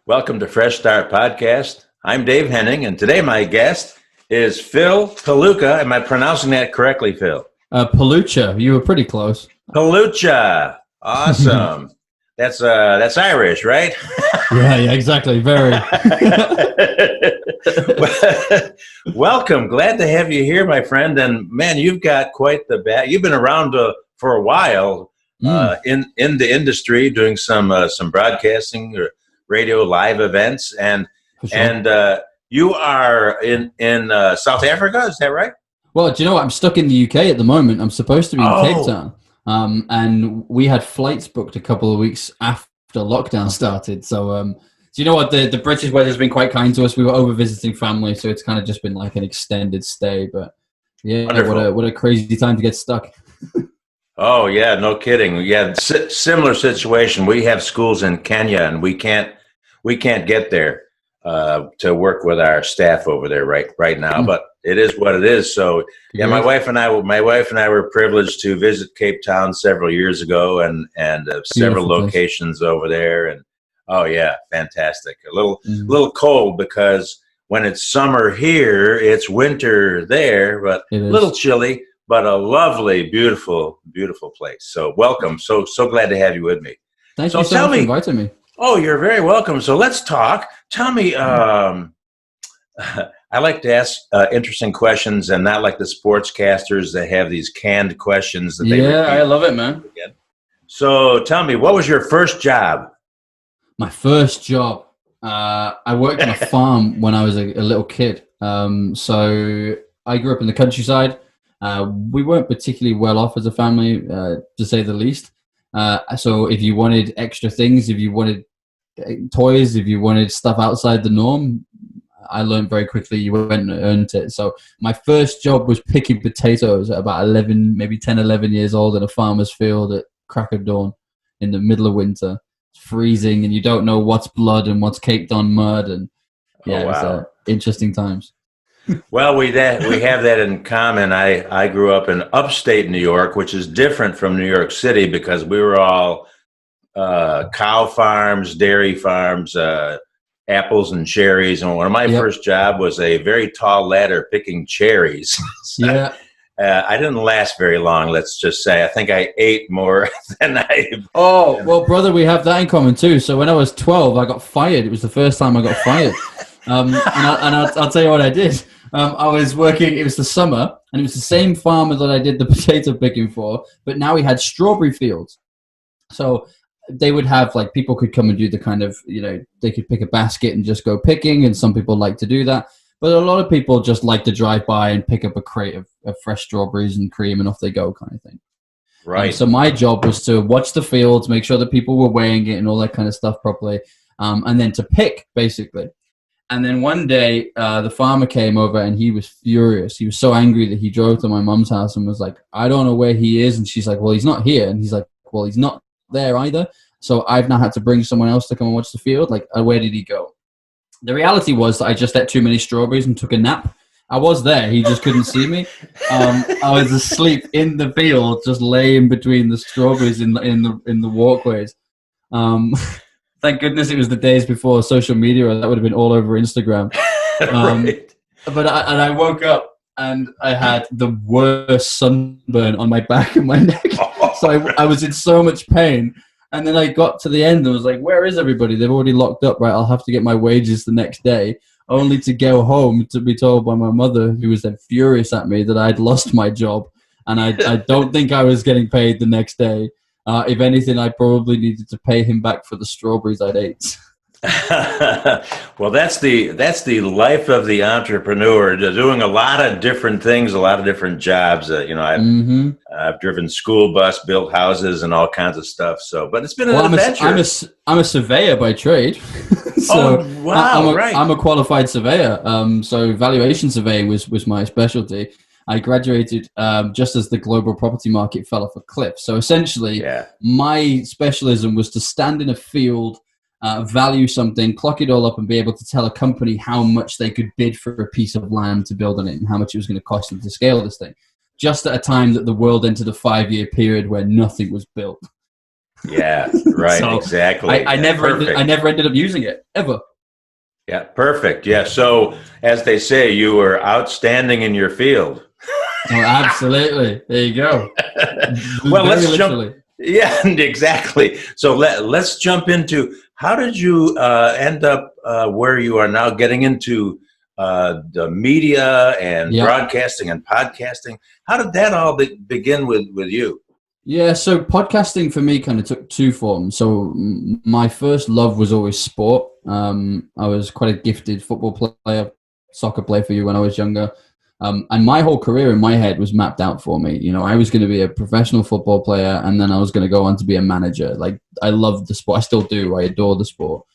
Welcome to Fresh Start Podcast. I'm Dave Henning, and today my guest is Phil Pelucha. Am I pronouncing that correctly, Phil? Pelucha. You were pretty close. Pelucha. Awesome. That's Irish, right? Yeah, exactly. Very. Welcome. Glad to have you here, my friend. And man, you've got quite the back. You've been around for a while in the industry, doing some broadcasting or radio live events, and you are in South Africa. Is that right? Well, do you know what? I'm stuck in the UK at the moment. I'm supposed to be in Cape Town. And we had flights booked a couple of weeks after lockdown started. So, do you know what? The British weather's been quite kind to us. We were over visiting family, so it's kind of just been like an extended stay. But yeah, what a crazy time to get stuck. Oh yeah, no kidding. Yeah, similar situation. We have schools in Kenya, and we can't get there to work with our staff over there right now. But it is what it is. So yeah, my wife and I were privileged to visit Cape Town several years ago, and several locations over there. And oh yeah, fantastic. A little cold because when it's summer here, it's winter there, but a little chilly. But a lovely, beautiful, beautiful place. So welcome. So glad to have you with me. Thank you so much for inviting me. Oh, you're very welcome. So let's talk. Tell me, I like to ask interesting questions and not like the sportscasters that have these canned questions. I love it, man. So tell me, what was your first job? My first job. I worked on a farm when I was a little kid. So I grew up in the countryside. We weren't particularly well off as a family, to say the least. So if you wanted extra things, if you wanted toys, if you wanted stuff outside the norm, I learned very quickly you went and earned it. So my first job was picking potatoes at about 11 years old in a farmer's field at crack of dawn in the middle of winter. It's freezing and you don't know what's blood and what's caked on mud. And yeah, It was interesting times. Well, we have that in common. I grew up in upstate New York, which is different from New York City because we were all cow farms, dairy farms, apples and cherries. And one of my first job was a very tall ladder picking cherries. So, I didn't last very long, let's just say. I think I ate more than I... Oh, well, brother, we have that in common too. So when I was 12, I got fired. It was the first time I got fired. And I'll tell you what I did. I was working, it was the summer, and it was the same farmer that I did the potato picking for, but now he had strawberry fields. So they would have, like, people could come and do the kind of, they could pick a basket and just go picking, and some people like to do that. But a lot of people just like to drive by and pick up a crate of fresh strawberries and cream, and off they go kind of thing. Right. So my job was to watch the fields, make sure that people were weighing it and all that kind of stuff properly, and then to pick, basically. And then one day, the farmer came over and he was furious. He was so angry that he drove to my mom's house and was like, I don't know where he is. And she's like, well, he's not here. And he's like, well, he's not there either. So I've now had to bring someone else to come and watch the field. Like, where did he go? The reality was that I just ate too many strawberries and took a nap. I was there. He just couldn't see me. I was asleep in the field, just laying between the strawberries in the walkways. Thank goodness it was the days before social media, or that would have been all over Instagram. Right. But I woke up and I had the worst sunburn on my back and my neck. So I was in so much pain. And then I got to the end and was like, where is everybody? They've already locked up, right? I'll have to get my wages the next day, only to go home to be told by my mother, who was then furious at me, that I'd lost my job. And I don't think I was getting paid the next day. If anything, I probably needed to pay him back for the strawberries I'd ate. Well, that's the life of the entrepreneur, doing a lot of different things, a lot of different jobs. I've driven school bus, built houses, and all kinds of stuff. So, but it's been an adventure. I'm a surveyor by trade. So I'm a qualified surveyor. So valuation surveying was my specialty. I graduated just as the global property market fell off a cliff. So essentially, my specialism was to stand in a field, value something, clock it all up, and be able to tell a company how much they could bid for a piece of land to build on it and how much it was going to cost them to scale this thing. Just at a time that the world entered a 5-year period where nothing was built. Yeah, right, So exactly. I Yeah, perfect. never ended up using it ever. Yeah, perfect. Yeah. So, as they say, you were outstanding in your field. Oh, absolutely. There you go. Well, Very let's jump. literally. Yeah, exactly. So let's jump into how did you end up where you are now, getting into the media and Yeah. broadcasting and podcasting. How did that all begin with you? Yeah, so podcasting for me kind of took two forms. So my first love was always sport. I was quite a gifted football player, soccer player for you when I was younger. And my whole career in my head was mapped out for me. You know, I was going to be a professional football player, and then I was going to go on to be a manager. Like, I loved the sport. I still do. I adore the sport.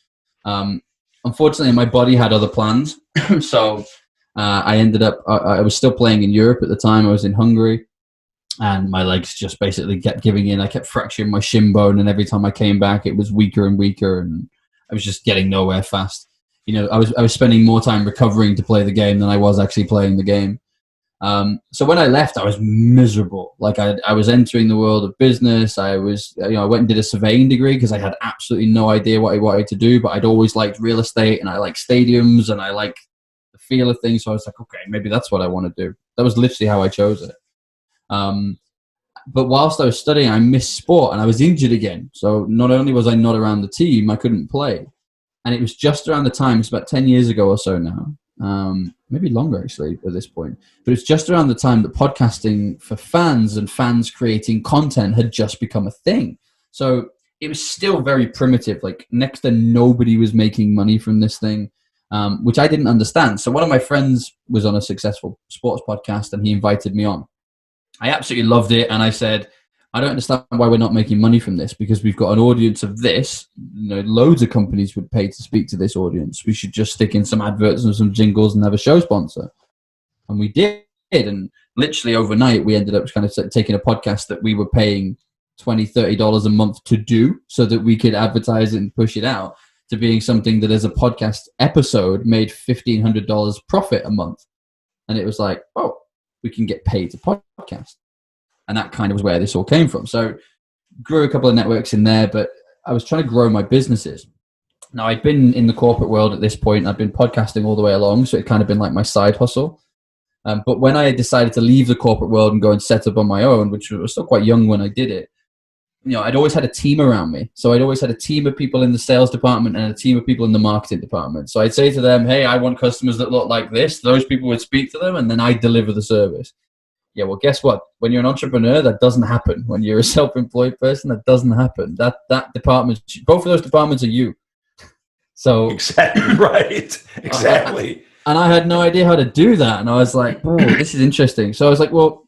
Um, Unfortunately, my body had other plans. So I ended up, I was still playing in Europe at the time. I was in Hungary, and my legs just basically kept giving in. I kept fracturing my shin bone, and every time I came back, it was weaker and weaker, and I was just getting nowhere fast. You know, I was spending more time recovering to play the game than I was actually playing the game. So when I left, I was miserable. Like, I was entering the world of business. I was, you know, I went and did a surveying degree because I had absolutely no idea what I wanted to do, but I'd always liked real estate, and I like stadiums, and I like the feel of things. So I was like, okay, maybe that's what I want to do. That was literally how I chose it. Um, but whilst I was studying, I missed sport and I was injured again. So not only was I not around the team, I couldn't play. And it was just around the time, it's about 10 years ago or so now, maybe longer actually at this point, but it's just around the time that podcasting for fans and fans creating content had just become a thing. So it was still very primitive. Like, next to nobody was making money from this thing, which I didn't understand. So one of my friends was on a successful sports podcast and he invited me on. I absolutely loved it, and I said, I don't understand why we're not making money from this, because we've got an audience of this. You know, loads of companies would pay to speak to this audience. We should just stick in some adverts and some jingles and have a show sponsor. And we did, and literally overnight we ended up kind of taking a podcast that we were paying $20-30 a month to do so that we could advertise it and push it out, to being something that as a podcast episode made $1,500 profit a month. And it was like, oh, we can get paid to podcast. And that kind of was where this all came from. So grew a couple of networks in there, but I was trying to grow my businesses. Now, I'd been in the corporate world at this point. I'd been podcasting all the way along, so it kind of been like my side hustle. But when I decided to leave the corporate world and go and set up on my own, which was still quite young when I did it, you know, I'd always had a team around me. So I'd always had a team of people in the sales department and a team of people in the marketing department. So I'd say to them, hey, I want customers that look like this. Those people would speak to them, and then I'd deliver the service. Yeah, well, guess what? When you're an entrepreneur, that doesn't happen. When you're a self-employed person, that doesn't happen. That department, both of those departments are you. So Exactly right. Exactly. And I had no idea how to do that. And I was like, oh, this is interesting. So I was like, well,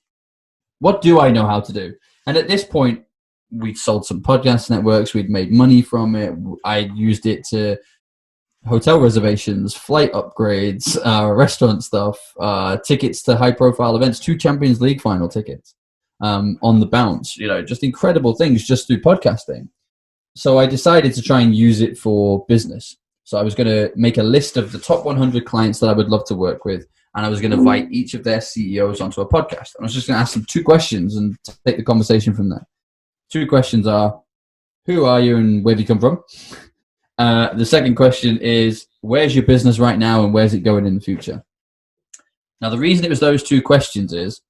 what do I know how to do? And at this point, we'd sold some podcast networks. We'd made money from it. I used it to hotel reservations, flight upgrades, restaurant stuff, tickets to high-profile events, 2 Champions League final tickets on the bounce. You know, just incredible things just through podcasting. So I decided to try and use it for business. So I was going to make a list of the top 100 clients that I would love to work with, and I was going to invite each of their CEOs onto a podcast. I was just going to ask them 2 questions and take the conversation from there. 2 questions are, who are you and where have you come from? The second question is, where's your business right now and where's it going in the future? Now, the reason it was those 2 questions is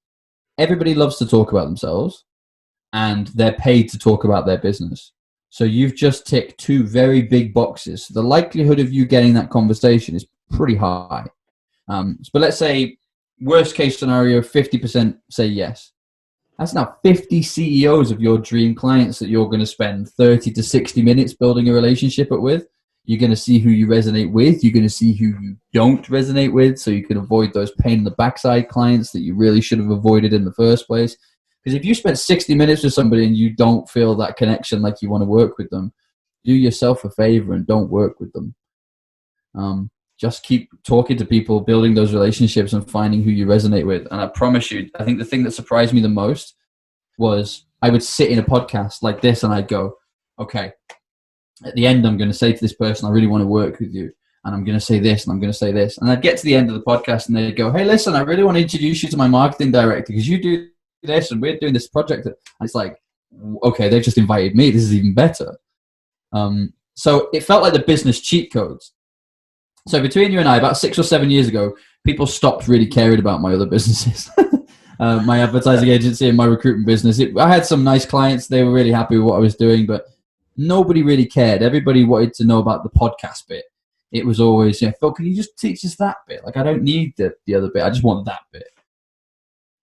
everybody loves to talk about themselves and they're paid to talk about their business. So you've just ticked 2 very big boxes. The likelihood of you getting that conversation is pretty high. But let's say worst case scenario, 50% say yes. That's now 50 CEOs of your dream clients that you're going to spend 30 to 60 minutes building a relationship with. You're going to see who you resonate with. You're going to see who you don't resonate with, so you can avoid those pain in the backside clients that you really should have avoided in the first place. Because if you spend 60 minutes with somebody and you don't feel that connection, like you want to work with them, do yourself a favor and don't work with them. Just keep talking to people, building those relationships and finding who you resonate with. And I promise you, I think the thing that surprised me the most was I would sit in a podcast like this and I'd go, okay, at the end, I'm going to say to this person, I really want to work with you. And I'm going to say this and I'm going to say this. And I'd get to the end of the podcast and they'd go, hey, listen, I really want to introduce you to my marketing director because you do this and we're doing this project. And it's like, okay, they've just invited me. This is even better. So it felt like the business cheat codes. So between you and I, about 6 or 7 years ago, people stopped really caring about my other businesses. My advertising agency and my recruitment business. I had some nice clients. They were really happy with what I was doing, but nobody really cared. Everybody wanted to know about the podcast bit. It was always, Phil, can you just teach us that bit? Like, I don't need the other bit. I just want that bit.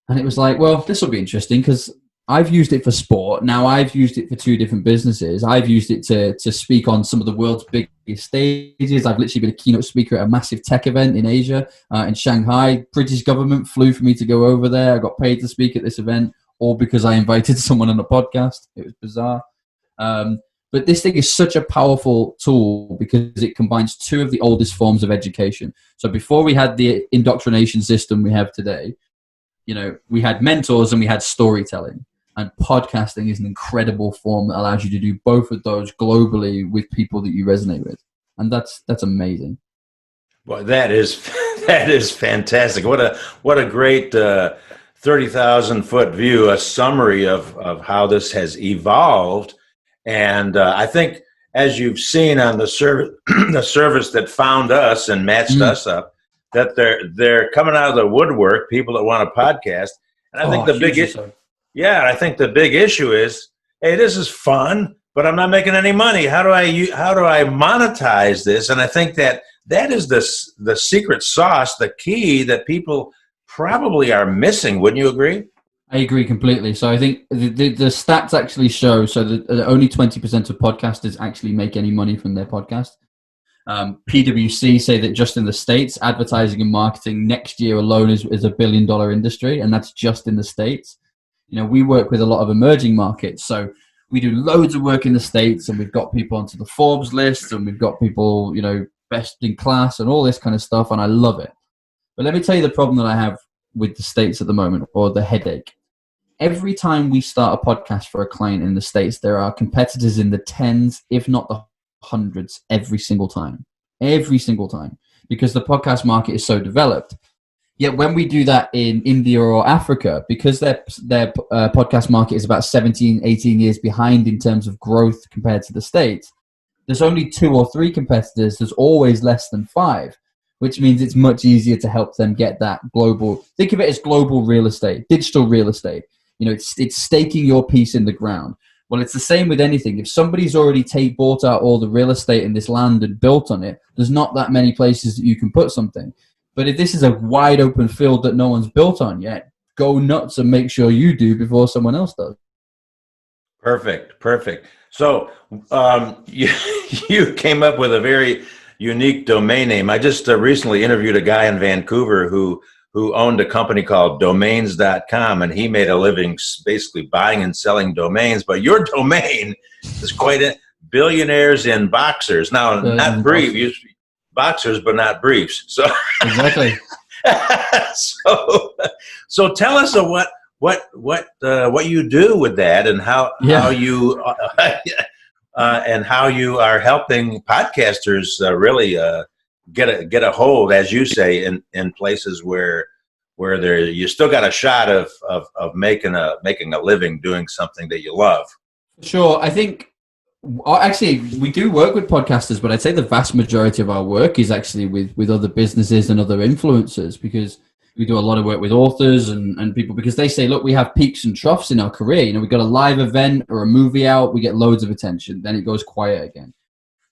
And it was like, well, this will be interesting because I've used it for sport. Now I've used it for 2 different businesses. I've used it to speak on some of the world's biggest stages. I've literally been a keynote speaker at a massive tech event in Asia, in Shanghai. British government flew for me to go over there. I got paid to speak at this event, all because I invited someone on a podcast. It was bizarre. But this thing is such a powerful tool because it combines 2 of the oldest forms of education. So before we had the indoctrination system we have today, we had mentors and we had storytelling. And podcasting is an incredible form that allows you to do both of those globally with people that you resonate with. And that's amazing. Well, that is fantastic. What a great 30,000 foot view, a summary of how this has evolved. And I think, as you've seen on the service that found us and matched us up, that they're coming out of the woodwork, people that want a podcast. And I think I think the big issue is, hey, this is fun, but I'm not making any money. How do I monetize this? And I think that is the secret sauce, the key that people probably are missing. Wouldn't you agree? I agree completely. So I think the stats actually show that only 20% of podcasters actually make any money from their podcast. PwC say that just in the States, advertising and marketing next year alone is $1 billion industry, and that's just in the States. We work with a lot of emerging markets, so we do loads of work in the States, and we've got people onto the Forbes list, and we've got people, best in class and all this kind of stuff, and I love it. But let me tell you the problem that I have with the States at the moment, or the headache. Every time we start a podcast for a client in the States, there are competitors in the tens, if not the hundreds, every single time, because the podcast market is so developed. Yet when we do that in India or Africa, because their podcast market is about 17, 18 years behind in terms of growth compared to the States, there's only 2 or 3 competitors. There's always less than 5, which means it's much easier to help them get that global. Think of it as global real estate, digital real estate. It's staking your piece in the ground. Well, it's the same with anything. If somebody's already bought out all the real estate in this land and built on it, there's not that many places that you can put something. But if this is a wide open field that no one's built on yet, go nuts and make sure you do before someone else does. Perfect. So you came up with a very unique domain name. I just recently interviewed a guy in Vancouver who owned a company called domains.com, and he made a living basically buying and selling domains. But your domain is quite billionaires in boxers. Now, not briefs, boxers, but not briefs. So exactly. so tell us what you do with that, and how you and how you are helping podcasters really get a hold, as you say, in places where you still got a shot of making a living doing something that you love. Sure. I think actually we do work with podcasters, but I'd say the vast majority of our work is actually with other businesses and other influencers, because we do a lot of work with authors and people, because they say, look, we have peaks and troughs in our career. We got a live event or a movie out, we get loads of attention, then it goes quiet again.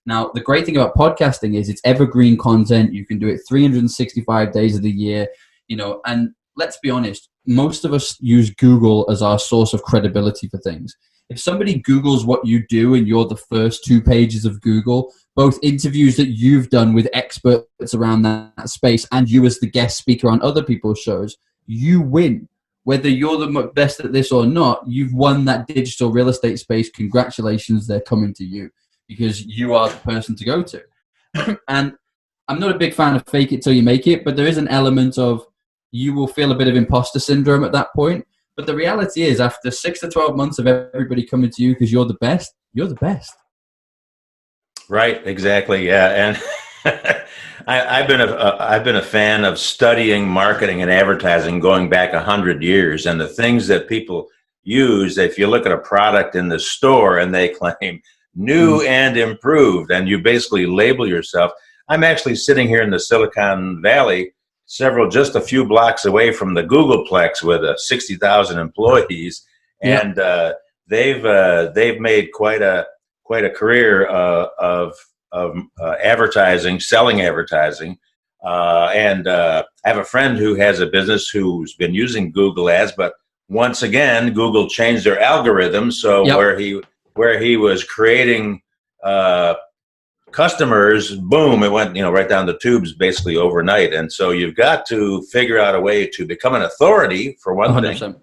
Now, the great thing about podcasting is it's evergreen content. You can do it 365 days of the year, and let's be honest, most of us use Google as our source of credibility for things. If somebody Googles what you do and you're the first 2 pages of Google, both interviews that you've done with experts around that space and you as the guest speaker on other people's shows, you win. Whether you're the best at this or not, you've won that digital real estate space. Congratulations, they're coming to you, because you are the person to go to. And I'm not a big fan of fake it till you make it, but there is an element of you will feel a bit of imposter syndrome at that point. But the reality is, after 6 to 12 months of everybody coming to you because you're the best, you're the best. Right, exactly, yeah. And I've been a fan of studying marketing and advertising going back 100 years, and the things that people use if you look at a product in the store and they claim new and improved, and you basically label yourself. I'm actually sitting here in the Silicon Valley, just a few blocks away from the Googleplex with 60,000 employees, and they've made quite a career of advertising, selling advertising. And I have a friend who has a business who's been using Google Ads, but once again, Google changed their algorithm. So where he was creating customers, boom, it went right down the tubes basically overnight. And so you've got to figure out a way to become an authority for one 100%. thing,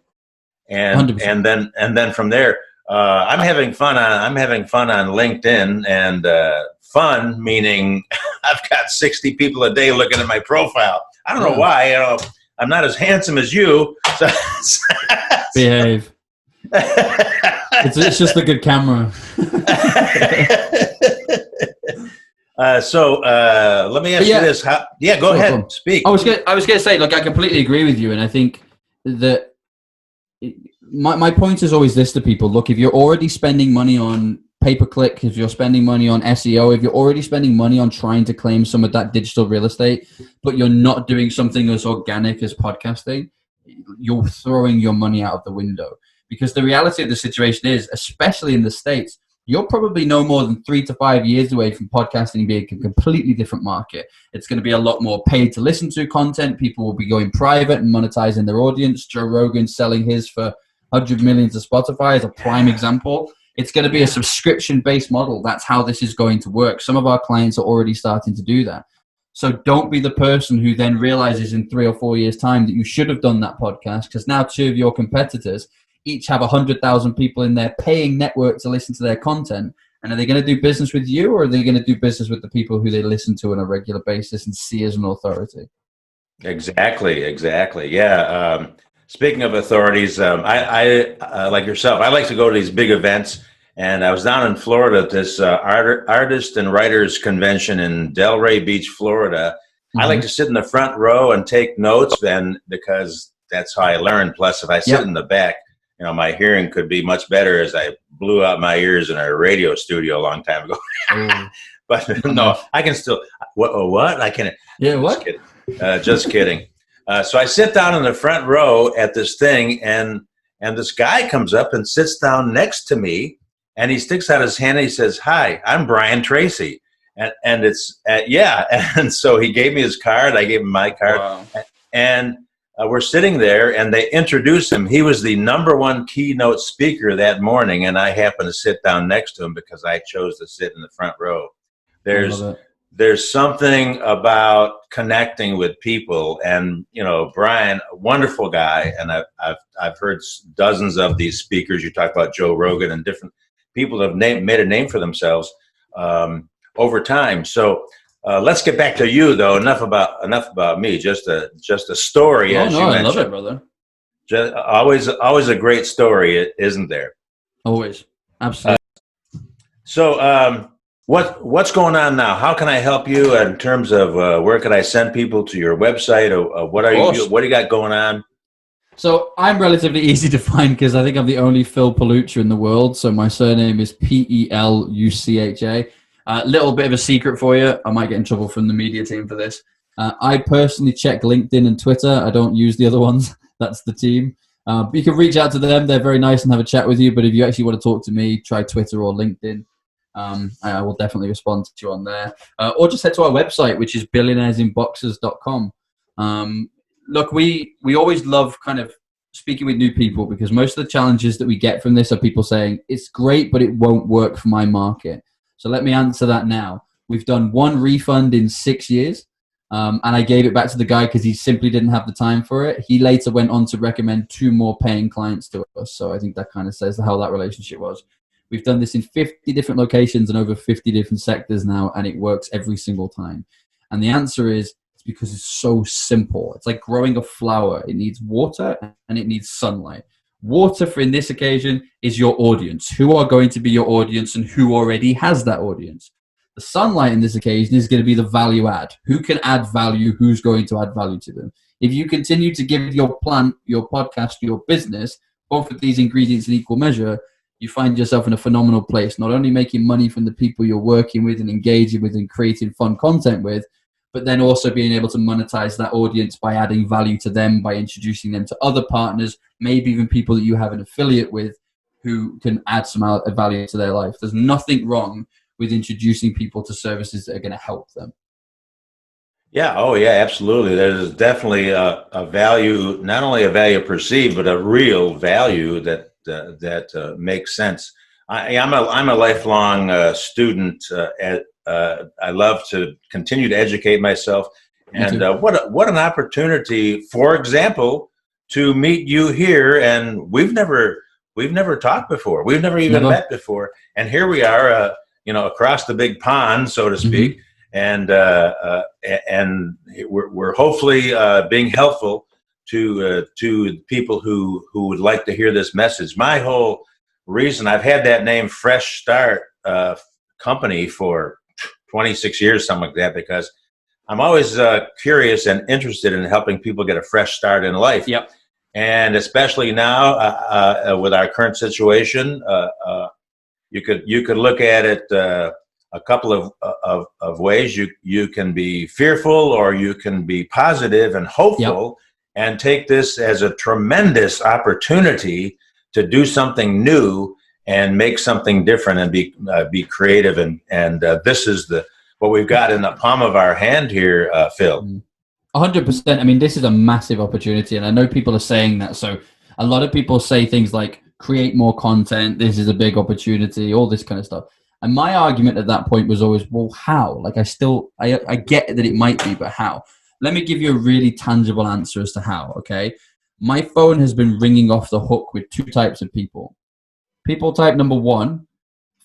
and then from there, I'm having fun on LinkedIn, and fun meaning I've got 60 people a day looking at my profile. I don't know why. I'm not as handsome as you. So Behave. It's just a good camera. So let me ask you this. Go ahead. Speak. I was gonna say, look, I completely agree with you, and I think that my point is always this to people: look, if you're already spending money on pay-per-click, if you're spending money on SEO, if you're already spending money on trying to claim some of that digital real estate, but you're not doing something as organic as podcasting, you're throwing your money out of the window. Because the reality of the situation is, especially in the States, you're probably no more than 3 to 5 years away from podcasting being a completely different market. It's going to be a lot more paid to listen to content. People will be going private and monetizing their audience. Joe Rogan selling his for 100 million to Spotify is a prime example. It's going to be a subscription-based model. That's how this is going to work. Some of our clients are already starting to do that. So don't be the person who then realizes in 3 or 4 years' time that you should have done that podcast, because now 2 of your competitors each have 100,000 people in their paying network to listen to their content. And are they going to do business with you, or are they going to do business with the people who they listen to on a regular basis and see as an authority? Exactly. Yeah. Speaking of authorities, I like yourself, I like to go to these big events. And I was down in Florida at this artist and writers convention in Delray Beach, Florida. Mm-hmm. I like to sit in the front row and take notes, and because that's how I learn. Plus, if I sit in the back, my hearing could be much better, as I blew out my ears in a radio studio a long time ago. But no, I can still. What? I can. Yeah. What? Just kidding. So I sit down in the front row at this thing, and this guy comes up and sits down next to me, and he sticks out his hand and he says, "Hi, I'm Brian Tracy," and it's and so he gave me his card. I gave him my card, and we're sitting there, and they introduced him. He was the #1 keynote speaker that morning, and I happened to sit down next to him because I chose to sit in the front row. There's something about connecting with people, and Brian, a wonderful guy, and I've heard dozens of these speakers. You talk about Joe Rogan, and different people have made a name for themselves over time. So let's get back to you, though. Enough about me. Just a story. As you mentioned. I love it, brother. Always a great story, isn't there? Always, absolutely. So what's going on now? How can I help you in terms of where can I send people to your website? Or what do you got going on? So I'm relatively easy to find because I think I'm the only Phil Pelucha in the world. So my surname is Pelucha. Little bit of a secret for you. I might get in trouble from the media team for this. I personally check LinkedIn and Twitter. I don't use the other ones. That's the team. But you can reach out to them. They're very nice and have a chat with you. But if you actually want to talk to me, try Twitter or LinkedIn. I will definitely respond to you on there. Or just head to our website, which is billionairesinboxes.com. Look, we always love kind of speaking with new people, because most of the challenges that we get from this are people saying, it's great, but it won't work for my market. So let me answer that now. We've done 1 refund in 6 years, and I gave it back to the guy because he simply didn't have the time for it. He later went on to recommend 2 more paying clients to us. So I think that kind of says how that relationship was. We've done this in 50 different locations and over 50 different sectors now, and it works every single time. And the answer is, it's because it's so simple. It's like growing a flower. It needs water and it needs sunlight. Water, for in this occasion, is your audience. Who are going to be your audience and who already has that audience? The sunlight in this occasion is going to be the value add. Who can add value? Who's going to add value to them? If you continue to give your plant, your podcast, your business both of these ingredients in equal measure, you find yourself in a phenomenal place, not only making money from the people you're working with and engaging with and creating fun content with, but then also being able to monetize that audience by adding value to them, by introducing them to other partners, maybe even people that you have an affiliate with who can add some value to their life. There's nothing wrong with introducing people to services that are going to help them. Yeah. Oh, yeah. Absolutely. There's definitely a value, not only a value perceived, but a real value that makes sense. I'm a lifelong student. I love to continue to educate myself, and what an opportunity, for example, to meet you here. And we've never talked before. We've never even met before, and here we are, across the big pond, so to speak. And we're hopefully being helpful to people who would like to hear this message. My whole reason I've had that name Fresh Start company for 26 years, something like that, because I'm always curious and interested in helping people get a fresh start in life. Yep. And especially now with our current situation, you could look at it a couple of ways. You can be fearful, or you can be positive and hopeful, and take this as a tremendous opportunity to do something new and make something different and be creative. And this is what we've got in the palm of our hand here, Phil. 100%. I mean, this is a massive opportunity, and I know people are saying that. So a lot of people say things like, create more content, this is a big opportunity, all this kind of stuff. And my argument at that point was always, well, how? Like, I get that it might be, but how? Let me give you a really tangible answer as to how, okay? My phone has been ringing off the hook with two types of people. People type number one,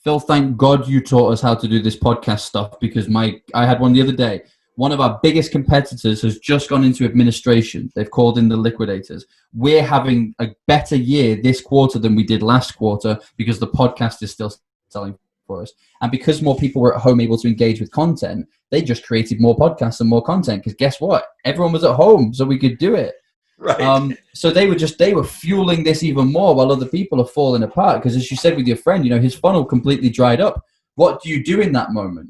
Phil, thank God you taught us how to do this podcast stuff, because I had one the other day. One of our biggest competitors has just gone into administration. They've called in the liquidators. We're having a better year this quarter than we did last quarter because the podcast is still selling for us. And because more people were at home able to engage with content, they just created more podcasts and more content, because guess what? Everyone was at home, so we could do it. Right. So they were fueling this even more, while other people are falling apart. Because as you said with your friend, his funnel completely dried up. What do you do in that moment?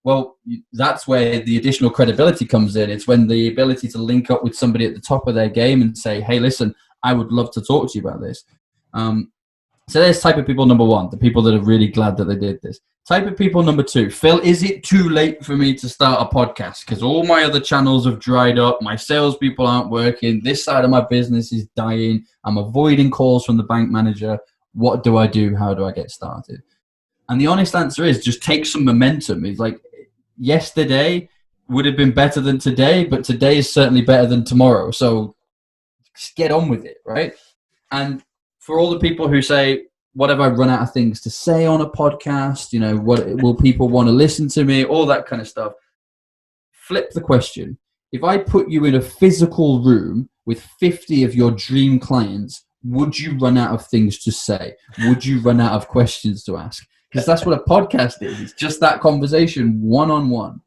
Well, that's where the additional credibility comes in. It's when the ability to link up with somebody at the top of their game and say, hey, listen, I would love to talk to you about this. So there's type of people number one, the people that are really glad that they did this. Type of people number two, Phil, is it too late for me to start a podcast? Because all my other channels have dried up. My salespeople aren't working. This side of my business is dying. I'm avoiding calls from the bank manager. What do I do? How do I get started? And the honest answer is just take some momentum. It's like, yesterday would have been better than today, but today is certainly better than tomorrow. So just get on with it, right? And for all the people who say, what have I run out of things to say on a podcast? What will people want to listen to me? All that kind of stuff. Flip the question. If I put you in a physical room with 50 of your dream clients, would you run out of things to say? Would you run out of questions to ask? Because that's what a podcast is. It's just that conversation one-on-one.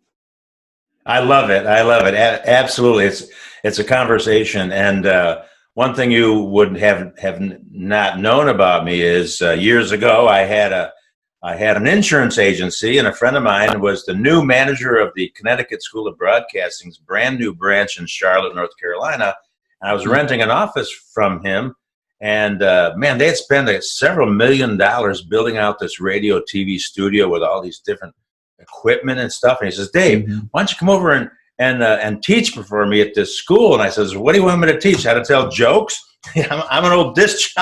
I love it. Absolutely. It's a conversation. And one thing you would have not known about me is years ago, I had an insurance agency, and a friend of mine was the new manager of the Connecticut School of Broadcasting's brand new branch in Charlotte, North Carolina. And I was renting an office from him. And man, they had spent several $1 million building out this radio TV studio with all these different equipment and stuff. And he says, Dave, why don't you come over and teach for me at this school? And I says, what do you want me to teach? How to tell jokes? I'm an old disc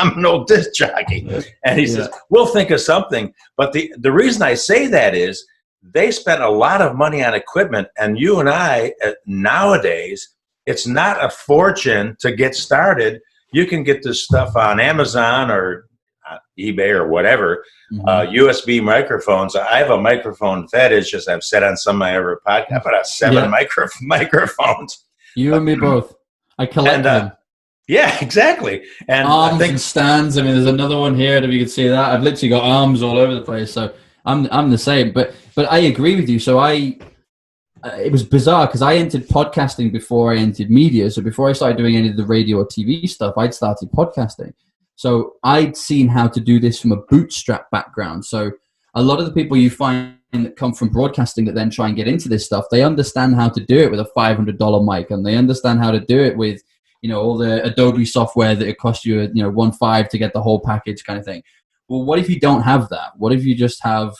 jockey. And he says, we'll think of something. But the reason I say that is they spent a lot of money on equipment, and you and I nowadays, it's not a fortune to get started. You can get this stuff on Amazon or eBay or whatever, USB microphones. I have a microphone fetish, as I've said on some of my other podcasts. I've got 7 microphones. You and me both. I collect them. Yeah, exactly. And arms and stands. I mean, there's another one here that you can see that. I've literally got arms all over the place. So I'm the same. But I agree with you. So it was bizarre because I entered podcasting before I entered media. So before I started doing any of the radio or TV stuff, I'd started podcasting. So I'd seen how to do this from a bootstrap background. So a lot of the people you find that come from broadcasting that then try and get into this stuff, they understand how to do it with a $500 mic, and they understand how to do it with, all the Adobe software that it costs you, $1.5 to get the whole package kind of thing. Well, what if you don't have that? What if you just have,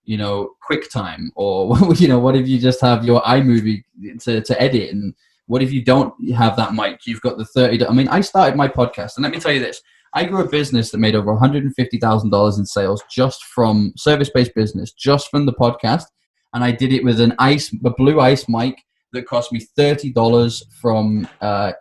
QuickTime, or, what if you just have your iMovie to edit? And what if you don't have that mic? You've got the $30. I mean, I started my podcast, and let me tell you this. I grew a business that made over $150,000 in sales just from service-based business, just from the podcast. And I did it with a blue ice mic that cost me $30 from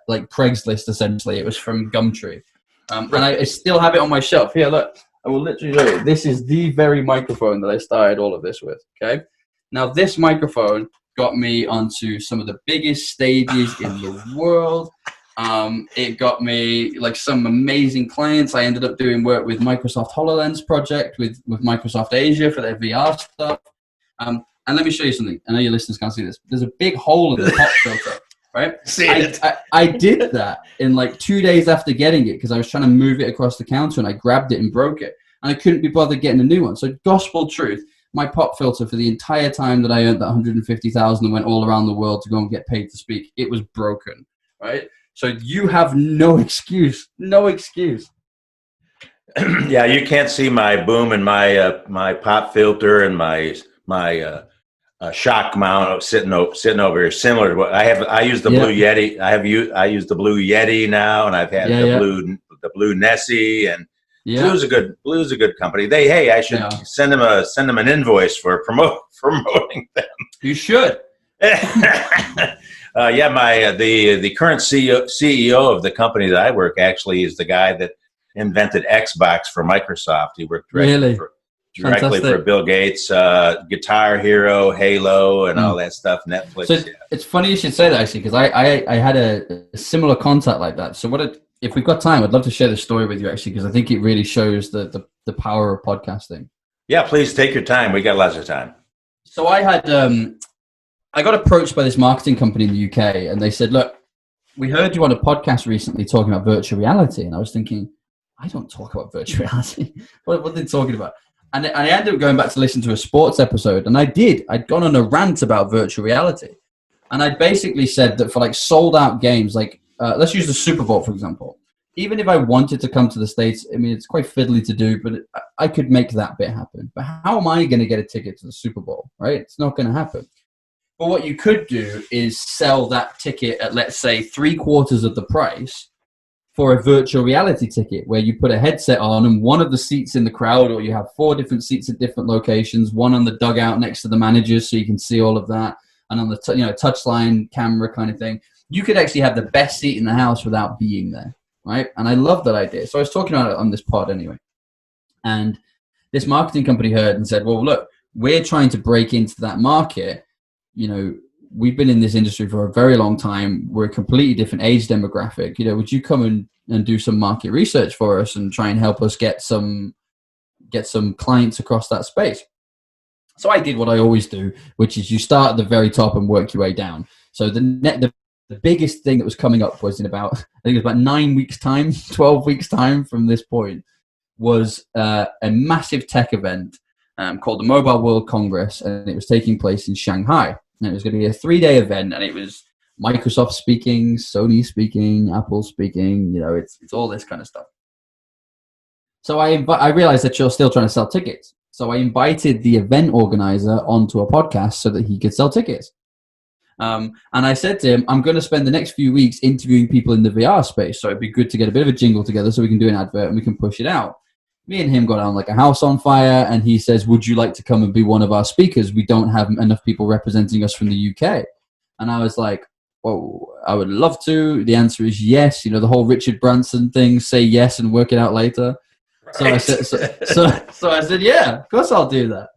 like Craigslist, essentially. It was from Gumtree. And I still have it on my shelf. Here, look. I will literally show you. This is the very microphone that I started all of this with, okay? Now, this microphone got me onto some of the biggest stages in the world. It got me like some amazing clients. I ended up doing work with Microsoft HoloLens project with Microsoft Asia for their VR stuff. And let me show you something. I know your listeners can't see this. There's a big hole in the pop filter, right? I did that in like 2 days after getting it because I was trying to move it across the counter and I grabbed it and broke it. And I couldn't be bothered getting a new one. So gospel truth, my pop filter for the entire time that I earned that $150,000 and went all around the world to go and get paid to speak, it was broken, right? So you have no excuse. Yeah, you can't see my boom and my pop filter and my shock mount sitting over here. Similar to what I have. I use the Blue Yeti. I use the Blue Yeti now, and I've had the Blue Nessie, and Blue's a good company. I should send them an invoice for promoting them. You should. The current CEO of the company that I work actually is the guy that invented Xbox for Microsoft. He worked directly for Bill Gates, Guitar Hero, Halo, and all that stuff. Netflix. So it's funny you should say that, actually, because I had a similar contact like that. So if we've got time, I'd love to share the story with you, actually, because I think it really shows the power of podcasting. Yeah, please take your time. We got lots of time. So I got approached by this marketing company in the UK, and they said, look, we heard you on a podcast recently talking about virtual reality. And I was thinking, I don't talk about virtual reality. What are they talking about? And I ended up going back to listen to a sports episode, and I'd gone on a rant about virtual reality. And I basically said that for like sold out games, like let's use the Super Bowl, for example. Even if I wanted to come to the States, I mean, it's quite fiddly to do, but I could make that bit happen. But how am I going to get a ticket to the Super Bowl, right? It's not going to happen. But what you could do is sell that ticket at, let's say, 3/4 of the price for a virtual reality ticket, where you put a headset on and one of the seats in the crowd, or you have 4 different seats at different locations, one on the dugout next to the managers so you can see all of that, and on the touchline camera kind of thing. You could actually have the best seat in the house without being there, right? And I love that idea. So I was talking about it on this pod anyway. And this marketing company heard and said, well, look, we're trying to break into that market. We've been in this industry for a very long time. We're a completely different age demographic. Would you come and do some market research for us and try and help us get some clients across that space? So I did what I always do, which is you start at the very top and work your way down. So the biggest thing that was coming up was in about, I think it was about 9 weeks time, 12 weeks time from this point, was a massive tech event called the Mobile World Congress, and it was taking place in Shanghai. And it was going to be a 3-day event, and it was Microsoft speaking, Sony speaking, Apple speaking. It's all this kind of stuff. So I realized that you're still trying to sell tickets. So I invited the event organizer onto a podcast so that he could sell tickets. And I said to him, I'm going to spend the next few weeks interviewing people in the VR space. So it'd be good to get a bit of a jingle together so we can do an advert and we can push it out. Me and him got on like a house on fire, and he says, would you like to come and be one of our speakers? We don't have enough people representing us from the UK. And I was like, well, I would love to. The answer is yes. The whole Richard Branson thing, say yes and work it out later. Right. So I said, yeah, of course I'll do that.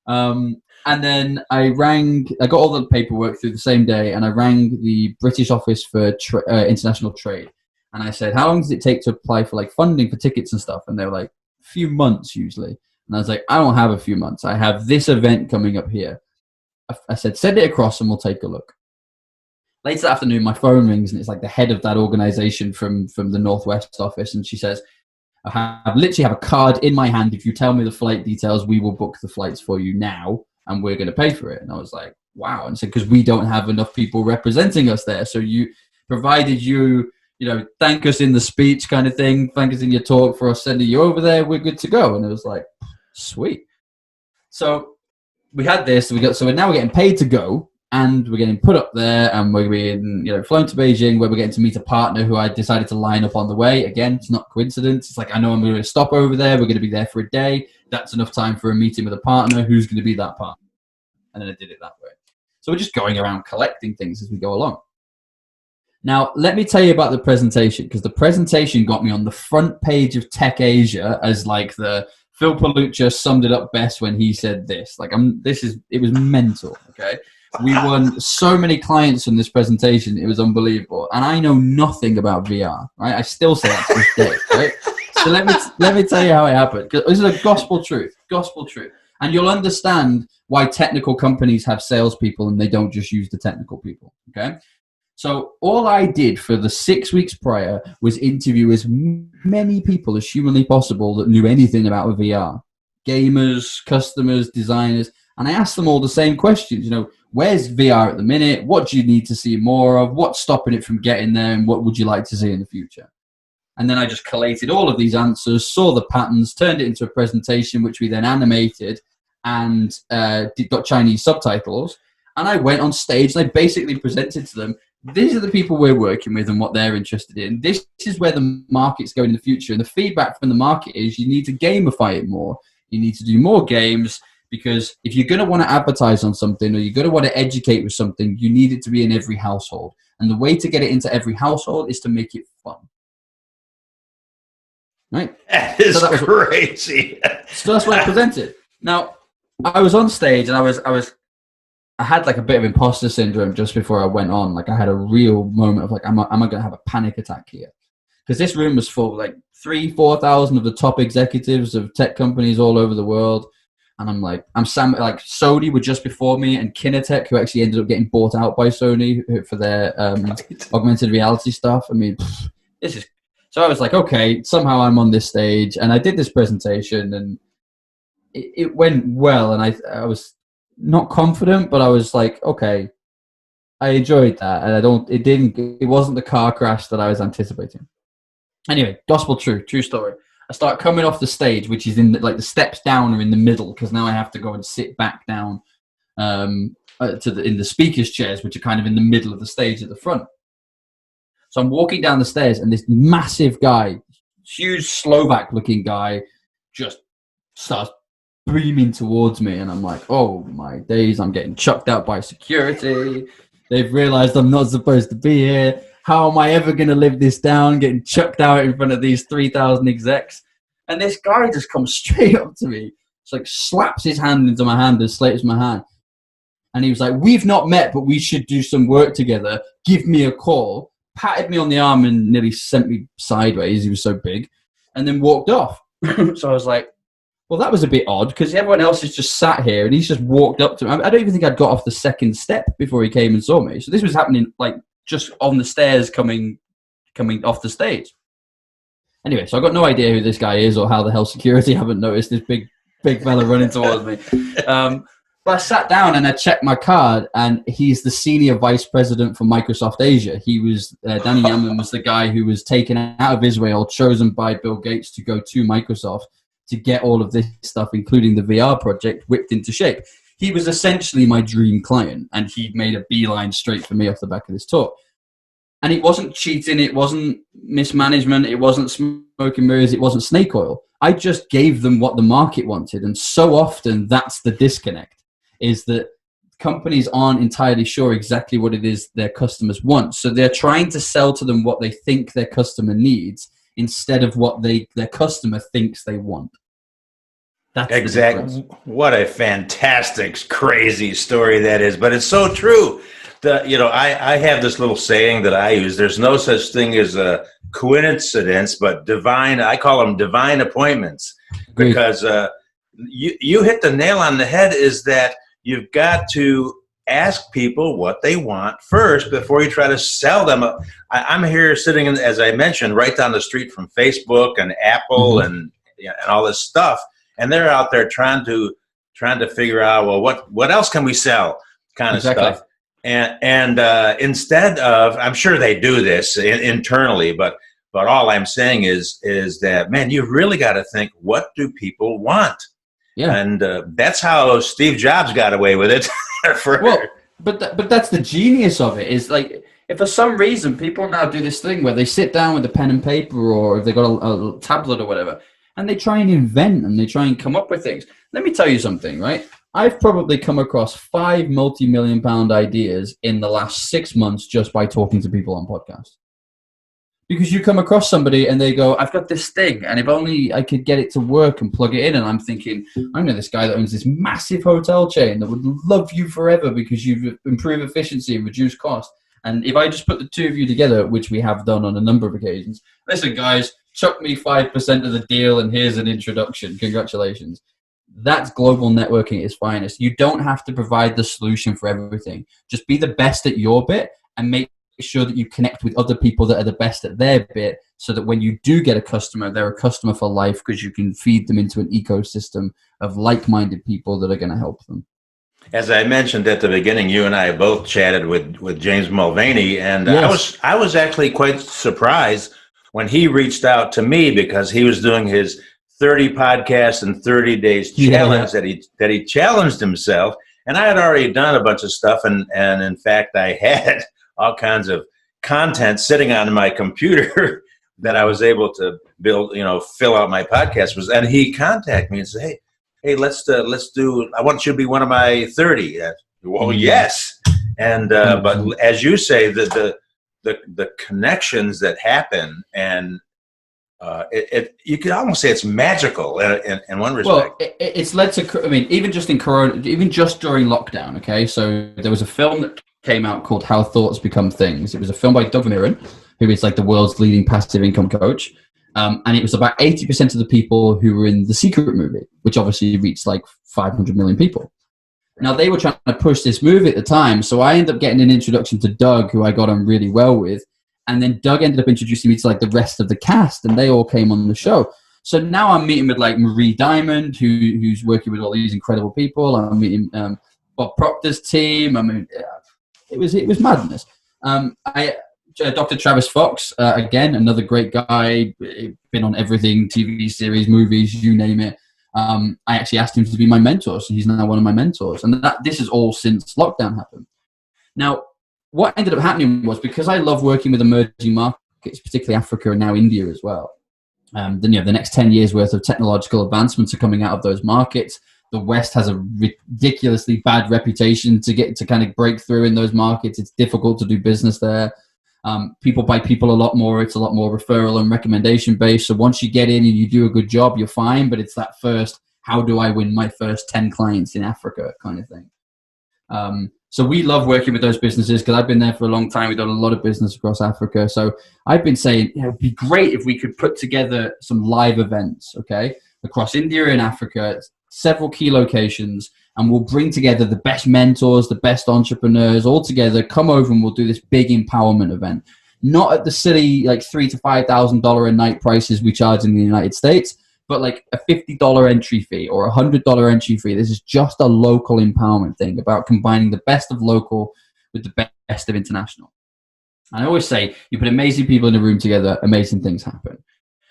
And then I got all the paperwork through the same day, and I rang the British Office for International Trade. And I said, how long does it take to apply for like funding for tickets and stuff? And they were like, few months usually. And I was like, I don't have a few months. I have this event coming up here. I said, send it across and we'll take a look. Later that afternoon, my phone rings, and it's like the head of that organization from the Northwest office. And she says, literally have a card in my hand. If you tell me the flight details, we will book the flights for you now, and we're going to pay for it. And I was like, wow. And so, because we don't have enough people representing us there. So provided you thank us in the speech kind of thing, thank us in your talk for us sending you over there, we're good to go. And it was like, sweet. So we had this, so now we're getting paid to go, and we're getting put up there, and we're being, flown to Beijing, where we're getting to meet a partner who I decided to line up on the way. Again, it's not coincidence. It's like, I know I'm going to stop over there. We're going to be there for a day. That's enough time for a meeting with a partner. Who's going to be that partner? And then I did it that way. So we're just going around collecting things as we go along. Now, let me tell you about the presentation, because the presentation got me on the front page of Tech Asia as like the Phil Pelucha summed it up best when he said this. Like, it was mental, okay? We won so many clients from this presentation. It was unbelievable. And I know nothing about VR, right? I still say that to this day, right? So let me tell you how it happened. Because this is a gospel truth. And you'll understand why technical companies have salespeople and they don't just use the technical people, okay? So all I did for the 6 weeks prior was interview as many people as humanly possible that knew anything about VR. Gamers, customers, designers. And I asked them all the same questions. Where's VR at the minute? What do you need to see more of? What's stopping it from getting there? And what would you like to see in the future? And then I just collated all of these answers, saw the patterns, turned it into a presentation, which we then animated and got Chinese subtitles. And I went on stage and I basically presented to them, these are the people we're working with and what they're interested in. This is where the market's going in the future. And the feedback from the market is you need to gamify it more. You need to do more games, because if you're going to want to advertise on something, or you're going to want to educate with something, you need it to be in every household. And the way to get it into every household is to make it fun. Right? That is crazy. So that's what I presented. Now, I was on stage and I had like a bit of imposter syndrome just before I went on. Like, I had a real moment of like, am I going to have a panic attack here? Because this room was full of like 3,000-4,000 of the top executives of tech companies all over the world. And I'm like, Sony were just before me, and Kinetech, who actually ended up getting bought out by Sony for their augmented reality stuff. I mean, so I was like, okay, somehow I'm on this stage, and I did this presentation, and it went well, and I was not confident, but I was like, okay, I enjoyed that, and it wasn't the car crash that I was anticipating. Anyway, gospel true story. I start coming off the stage, which is in the steps down are in the middle, because now I have to go and sit back down in the speakers' chairs, which are kind of in the middle of the stage at the front. So I'm walking down the stairs, and this massive guy, huge Slovak-looking guy, just starts beaming towards me, and I'm like, oh my days, I'm getting chucked out by security. They've realized I'm not supposed to be here. How am I ever going to live this down, getting chucked out in front of these 3,000 execs? And this guy just comes straight up to me. It's like slaps his hand into my hand and slaps my hand. And he was like, we've not met, but we should do some work together. Give me a call. Patted me on the arm and nearly sent me sideways. He was so big. And then walked off. So I was like, well, that was a bit odd, because everyone else has just sat here and he's just walked up to me. I don't even think I'd got off the second step before he came and saw me. So this was happening like just on the stairs coming off the stage. Anyway, so I got no idea who this guy is or how the hell security haven't noticed this big fella running towards me. But I sat down and I checked my card, and he's the senior vice president for Microsoft Asia. He was, Danny Yaman was the guy who was taken out of Israel, chosen by Bill Gates to go to Microsoft to get all of this stuff, including the VR project, whipped into shape. He was essentially my dream client, and he made a beeline straight for me off the back of this talk. And it wasn't cheating, it wasn't mismanagement, it wasn't smoke and mirrors, it wasn't snake oil. I just gave them what the market wanted. And so often that's the disconnect, is that companies aren't entirely sure exactly what it is their customers want. So they're trying to sell to them what they think their customer needs instead of what their customer thinks they want. That's exactly. What a fantastic, crazy story that is. But it's so true. I have this little saying that I use. There's no such thing as a coincidence, but I call them divine appointments. Agreed. Because you hit the nail on the head, is that you've got to ask people what they want first before you try to sell them. I'm here sitting, as I mentioned, right down the street from Facebook and Apple and all this stuff, and they're out there trying to figure out, well, what else can we sell, kind of stuff. And instead of, I'm sure they do this internally, but all I'm saying is that, man, you really got to think, what do people want? Yeah. And that's how Steve Jobs got away with it. Well, but that's the genius of it, is like, if for some reason people now do this thing where they sit down with a pen and paper, or if they've got a tablet or whatever, and they try and invent and they try and come up with things. Let me tell you something, right? I've probably come across 5 multi-million-pound ideas in the last 6 months just by talking to people on podcasts. Because you come across somebody and they go, I've got this thing, and if only I could get it to work and plug it in. And I'm thinking, I know this guy that owns this massive hotel chain that would love you forever because you've improved efficiency and reduced cost. And if I just put the two of you together, which we have done on a number of occasions, listen, guys, chuck me 5% of the deal and here's an introduction. Congratulations. That's global networking at its finest. You don't have to provide the solution for everything. Just be the best at your bit and make sure that you connect with other people that are the best at their bit, so that when you do get a customer, they're a customer for life, because you can feed them into an ecosystem of like-minded people that are going to help them. As I mentioned at the beginning, you and I both chatted with James Mulvaney, and yes. I was actually quite surprised when he reached out to me, because he was doing his 30 podcasts in 30 days challenge that he challenged himself, and I had already done a bunch of stuff, and in fact I had all kinds of content sitting on my computer that I was able to build, fill out my podcast with. And he contacted me and said, hey, let's do, I want you to be one of my 30. Well, yes. And, but as you say, the connections that happen, and you could almost say it's magical in one respect. Well, it's led to, even just in Corona, even just during lockdown. Okay. So there was a film that came out called How Thoughts Become Things. It was a film by Doug Miron, who is like the world's leading passive income coach. And it was about 80% of the people who were in The Secret movie, which obviously reached like 500 million people. Now, they were trying to push this movie at the time. So I ended up getting an introduction to Doug, who I got on really well with. And then Doug ended up introducing me to like the rest of the cast, and they all came on the show. So now I'm meeting with like Marie Diamond, who's working with all these incredible people. I'm meeting Bob Proctor's team. It was madness. Dr. Travis Fox, again, another great guy, been on everything, TV series, movies, you name it. I actually asked him to be my mentor, so he's now one of my mentors. And this is all since lockdown happened. Now, what ended up happening was, because I love working with emerging markets, particularly Africa and now India as well, the next 10 years worth of technological advancements are coming out of those markets. The West has a ridiculously bad reputation to kind of break through in those markets. It's difficult to do business there. People buy people a lot more. It's a lot more referral and recommendation based. So once you get in and you do a good job, you're fine. But it's that first, how do I win my first 10 clients in Africa kind of thing. So we love working with those businesses, because I've been there for a long time. We've done a lot of business across Africa. So I've been saying, it'd be great if we could put together some live events, okay, across India and Africa, several key locations, and we'll bring together the best mentors, the best entrepreneurs all together, come over, and we'll do this big empowerment event. Not at the silly like $3,000 to $5,000 a night prices we charge in the United States, but like a $50 entry fee or a $100 entry fee. This is just a local empowerment thing about combining the best of local with the best of international. And I always say, you put amazing people in a room together, amazing things happen.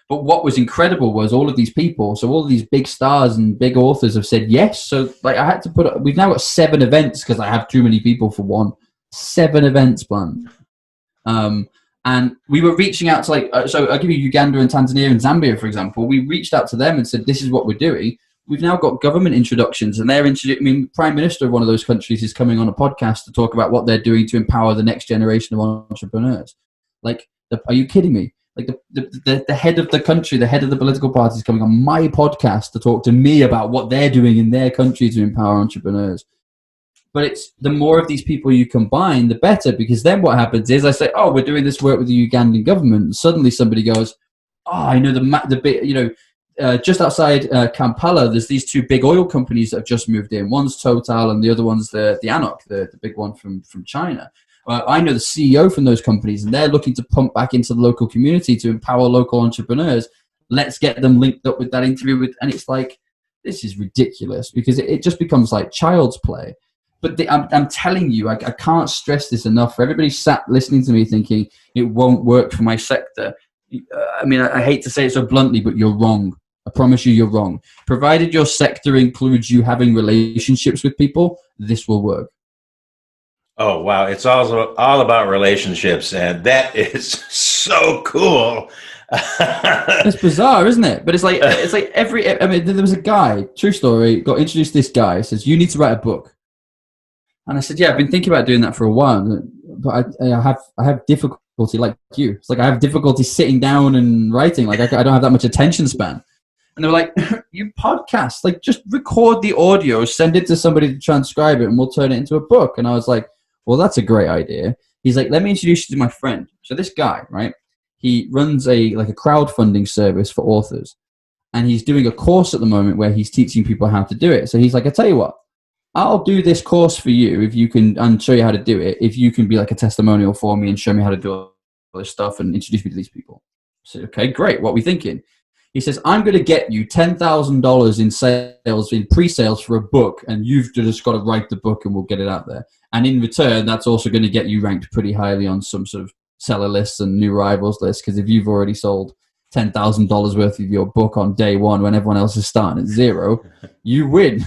But what was incredible was all of these people, so all of these big stars and big authors have said yes. So like I had to we've now got 7 events, because I have too many people for one. 7 events planned. And we were reaching out to so I'll give you Uganda and Tanzania and Zambia, for example. We reached out to them and said, this is what we're doing. We've now got government introductions, and Prime Minister of one of those countries is coming on a podcast to talk about what they're doing to empower the next generation of entrepreneurs. Are you kidding me? Like the head of the country, the head of the political party is coming on my podcast to talk to me about what they're doing in their country to empower entrepreneurs. But it's the more of these people you combine, the better, because then what happens is I say, oh, we're doing this work with the Ugandan government. And suddenly somebody goes, oh, I know the bit, just outside Kampala, there's these two big oil companies that have just moved in. One's Total, and the other one's the ANOC, the big one from China. I know the CEO from those companies, and they're looking to pump back into the local community to empower local entrepreneurs. Let's get them linked up with that interview. And it's like, this is ridiculous because it just becomes like child's play. But I'm telling you, I can't stress this enough. For everybody sat listening to me thinking it won't work for my sector. I mean, I hate to say it so bluntly, but you're wrong. I promise you, you're wrong. Provided your sector includes you having relationships with people, this will work. Oh, wow. It's all about relationships, and that is so cool. It's bizarre, isn't it? But it's like I mean, there was a guy, true story, got introduced to this guy, says, you need to write a book. And I said, yeah, I've been thinking about doing that for a while, but I have difficulty like you. It's like I have difficulty sitting down and writing. Like I don't have that much attention span. And they were like, you podcast, like just record the audio, send it to somebody to transcribe it, and we'll turn it into a book. And I was like, well, that's a great idea. He's like, let me introduce you to my friend. So this guy, right? He runs a crowdfunding service for authors. And he's doing a course at the moment where he's teaching people how to do it. So he's like, I tell you what, I'll do this course for you if you can, and show you how to do it. If you can be like a testimonial for me and show me how to do all this stuff and introduce me to these people. I said, okay, great. What are we thinking? He says, I'm going to get you $10,000 in sales, in pre-sales for a book, and you've just got to write the book and we'll get it out there. And in return, that's also going to get you ranked pretty highly on some sort of seller lists and new rivals lists, because if you've already sold $10,000 worth of your book on day one when everyone else is starting at zero, you win.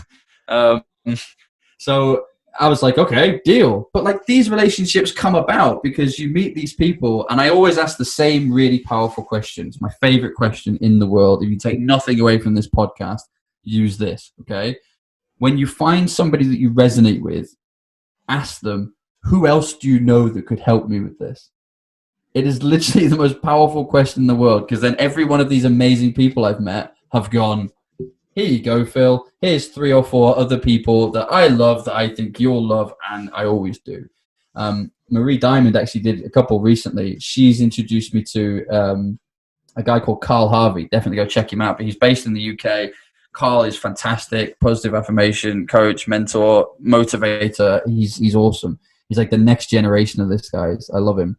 So I was like, okay, deal. But like these relationships come about because you meet these people, and I always ask the same really powerful questions. My favorite question in the world, if you take nothing away from this podcast, use this, okay? When you find somebody that you resonate with, ask them, who else do you know that could help me with this? It is literally the most powerful question in the world, because then every one of these amazing people I've met have gone, here you go, Phil. Here's 3 or 4 other people that I love, that I think you'll love, and I always do. Marie Diamond actually did a couple recently. She's introduced me to a guy called Carl Harvey. Definitely go check him out. But he's based in the UK. Carl is fantastic, positive affirmation coach, mentor, motivator. He's awesome. He's like the next generation of this guy. I love him.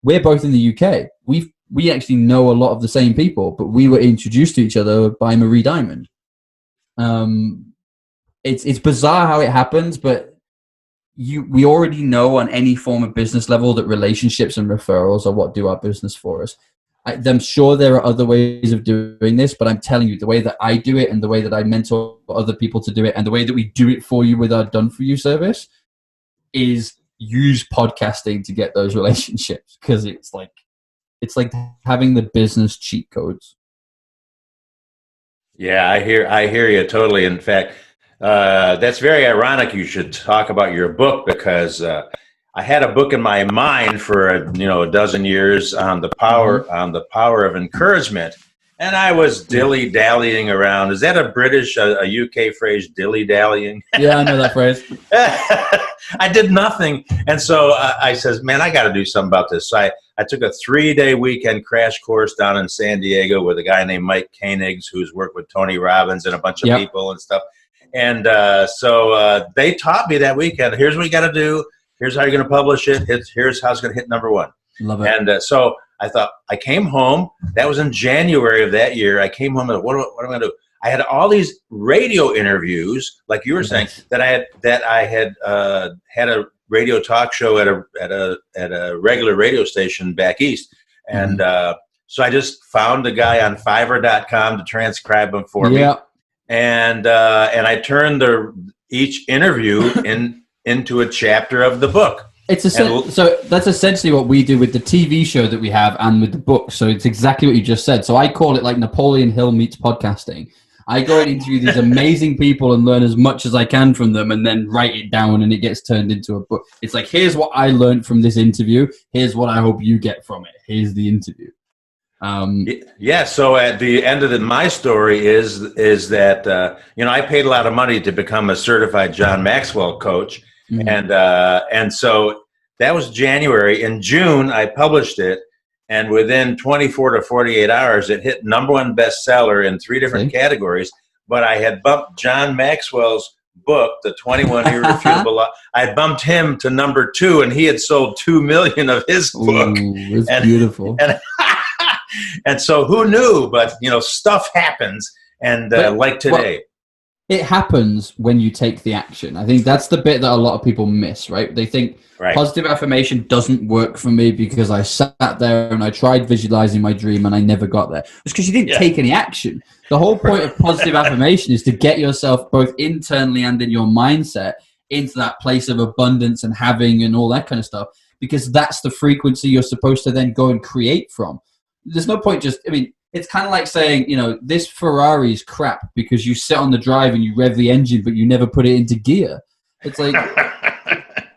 We're both in the UK. We actually know a lot of the same people, but we were introduced to each other by Marie Diamond. It's bizarre how it happens, but we already know on any form of business level that relationships and referrals are what do our business for us. I'm sure there are other ways of doing this, but I'm telling you, the way that I do it and the way that I mentor other people to do it and the way that we do it for you with our Done For You service is use podcasting to get those relationships, because it's like having the business cheat codes. Yeah, I hear you totally. In fact, that's very ironic. You should talk about your book, because I had a book in my mind for a dozen years on the power of encouragement, and I was dilly dallying around. Is that a UK phrase, dilly dallying? Yeah, I know that phrase. I did nothing, and so I says, "Man, I got to do something about this." So I took a 3-day weekend crash course down in San Diego with a guy named Mike Koenigs, who's worked with Tony Robbins and a bunch of people and stuff. And so they taught me that weekend, here's what you got to do. Here's how you're going to publish it. Here's how it's going to hit #1. Love it. And so I thought, I came home. That was in January of that year. I came home and what am I going to do? I had all these radio interviews, like you were saying, that I had had a radio talk show at a regular radio station back east, and so I just found a guy on Fiverr.com to transcribe them for me, and I turned each interview into a chapter of the book. So that's essentially what we do with the TV show that we have and with the book. So it's exactly what you just said. So I call it like Napoleon Hill meets podcasting. I go and interview these amazing people and learn as much as I can from them, and then write it down, and it gets turned into a book. It's like, here's what I learned from this interview. Here's what I hope you get from it. Here's the interview. So at the end of my story is that I paid a lot of money to become a certified John Maxwell coach, and so that was January. In June, I published it, and within 24 to 48 hours, it hit #1 bestseller in 3 different categories. But I had bumped John Maxwell's book, The 21 Irrefutable Law. I bumped him to #2, and he had sold 2 million of his book. Ooh, it's beautiful. And so who knew? But, stuff happens. And like today. Well, it happens when you take the action. I think that's the bit that a lot of people miss, right? They think positive affirmation doesn't work for me because I sat there and I tried visualizing my dream and I never got there. It's because you didn't take any action. The whole point of positive affirmation is to get yourself both internally and in your mindset into that place of abundance and having and all that kind of stuff, because that's the frequency you're supposed to then go and create from. There's no point it's kind of like saying, this Ferrari's crap because you sit on the drive and you rev the engine, but you never put it into gear. It's like,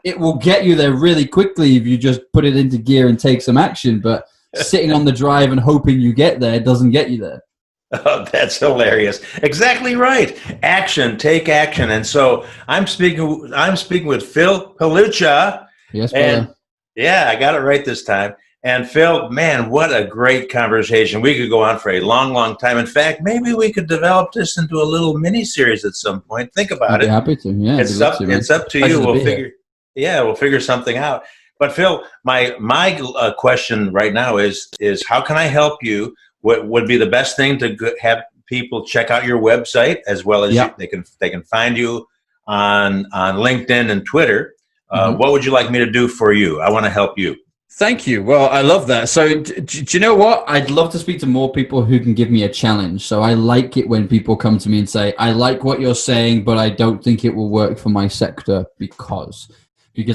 it will get you there really quickly if you just put it into gear and take some action, but sitting on the drive and hoping you get there doesn't get you there. Oh, that's hilarious. Exactly right. Action, take action. And so I'm speaking with Phil Pelucha. Yes, brother. Yeah, I got it right this time. And Phil, man, what a great conversation. We could go on for a long, long time. In fact, maybe we could develop this into a little mini series at some point. Think about it. Happy to. Yeah, it's up to you. We'll figure something out. But Phil, my question right now is how can I help you? What would be the best thing to have people check out your website, as well as they can find you on LinkedIn and Twitter. What would you like me to do for you? I want to help you. Thank you. Well, I love that. So do you know what? I'd love to speak to more people who can give me a challenge. So I like it when people come to me and say, I like what you're saying, but I don't think it will work for my sector because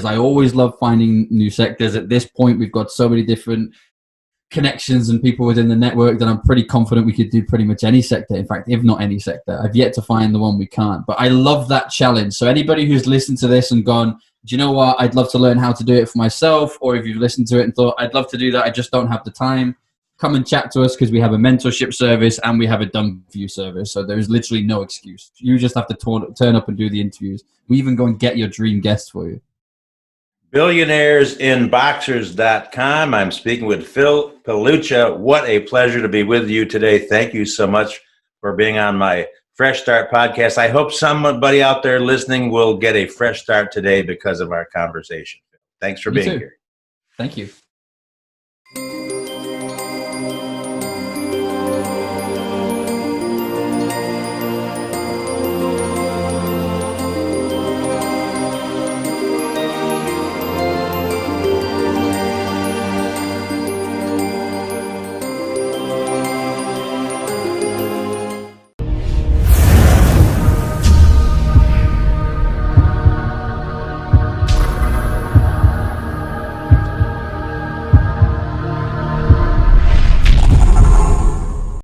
I always love finding new sectors. At this point, we've got so many different connections and people within the network that I'm pretty confident we could do pretty much any sector. In fact, if not any sector, I've yet to find the one we can't. But I love that challenge. So anybody who's listened to this and gone, do you know what? I'd love to learn how to do it for myself. Or if you've listened to it and thought, I'd love to do that, I just don't have the time. Come and chat to us because we have a mentorship service and we have a done for you service. So there's literally no excuse. You just have to turn up and do the interviews. We even go and get your dream guests for you. Billionairesinboxers.com. I'm speaking with Phil Pelucha. What a pleasure to be with you today. Thank you so much for being on my Fresh Start podcast. I hope somebody out there listening will get a fresh start today because of our conversation. Thanks for being here. Thank you.